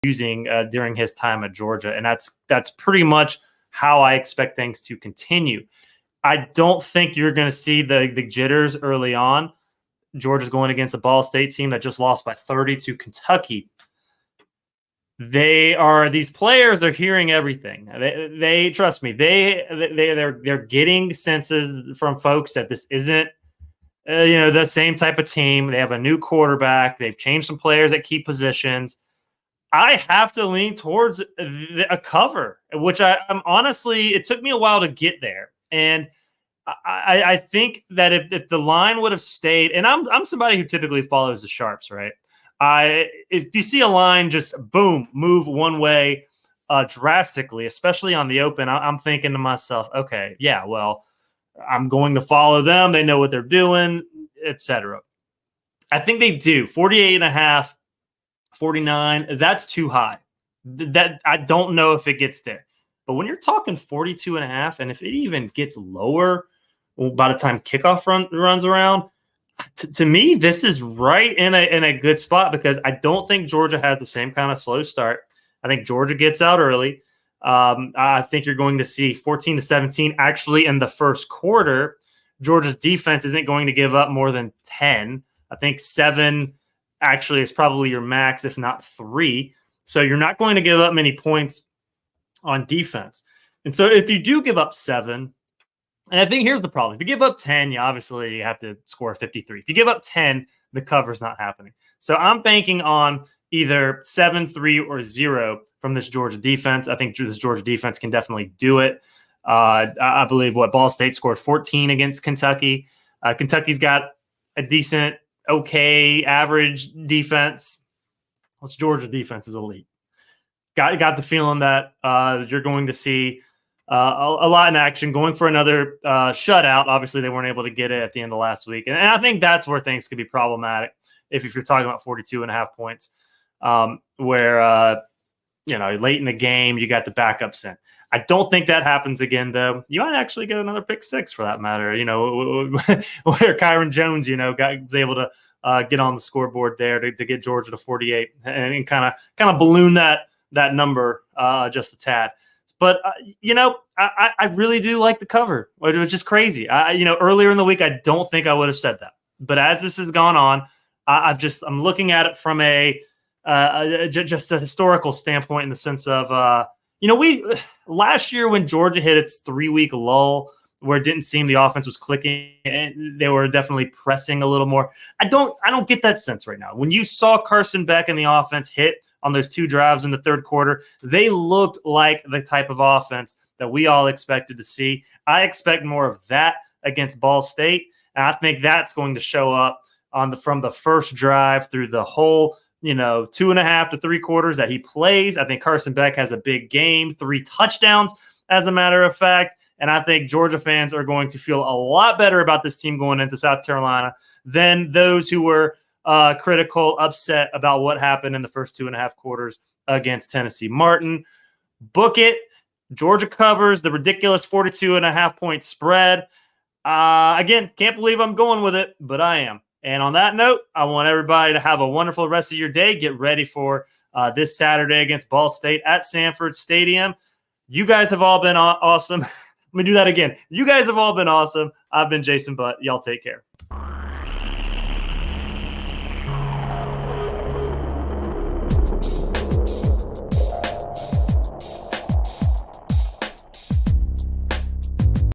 using during his time at Georgia. And that's pretty much how I expect things to continue. I don't think you're going to see the jitters early on. Georgia's going against a Ball State team that just lost by 30 to Kentucky. These players are hearing everything. They trust me. They're getting senses from folks that this isn't the same type of team. They have a new quarterback. They've changed some players at key positions. I have to lean towards a cover, which I'm honestly, it took me a while to get there. And I think that if the line would have stayed, and I'm somebody who typically follows the sharps, right? If you see a line just boom, move one way drastically, especially on the open, I'm thinking to myself, okay, yeah, well, I'm going to follow them. They know what they're doing, etc. I think they do. 48.5, 49, that's too high. That I don't know if it gets there. But when you're talking 42.5, and if it even gets lower by the time kickoff runs around, to me, this is right in a good spot because I don't think Georgia has the same kind of slow start. I think Georgia gets out early. I think you're going to see 14-17 actually in the first quarter. Georgia's defense isn't going to give up more than 10. I think 7 actually is probably your max, if not 3. So you're not going to give up many points on defense. And so if you do give up 7, and I think here's the problem. If you give up 10, you obviously have to score 53. If you give up 10, the cover's not happening. So I'm banking on either 7, 3, or 0 from this Georgia defense. I think this Georgia defense can definitely do it. I believe Ball State scored 14 against Kentucky. Kentucky's got a decent, okay, average defense. This Georgia defense is elite. Got the feeling that you're going to see a lot in action, going for another shutout. Obviously, they weren't able to get it at the end of last week. And I think that's where things could be problematic if you're talking about 42.5 points, where, late in the game, you got the backups in. I don't think that happens again, though. You might actually get another pick 6 for that matter, where Kyron Jones, was able to get on the scoreboard there to get Georgia to 48 and kind of balloon that number just a tad. But, I really do like the cover. It was just crazy. Earlier in the week, I don't think I would have said that. But as this has gone on, I'm looking at it from just a historical standpoint in the sense of, last year when Georgia hit its 3-week lull where it didn't seem the offense was clicking and they were definitely pressing a little more. I don't get that sense right now. When you saw Carson Beck and the offense hit on those 2 drives in the third quarter, they looked like the type of offense that we all expected to see. I expect more of that against Ball State, and I think that's going to show up from the first drive through the whole 2.5 to 3 quarters that he plays. I think Carson Beck has a big game, 3 touchdowns, as a matter of fact. And I think Georgia fans are going to feel a lot better about this team going into South Carolina than those who were critical, upset about what happened in the first 2.5 quarters against Tennessee Martin. Book it. Georgia covers the ridiculous 42.5 point spread. Again, can't believe I'm going with it, but I am. And on that note, I want everybody to have a wonderful rest of your day. Get ready for this Saturday against Ball State at Sanford Stadium. You guys have all been awesome. Let me do that again. You guys have all been awesome. I've been Jason Butt. Y'all take care.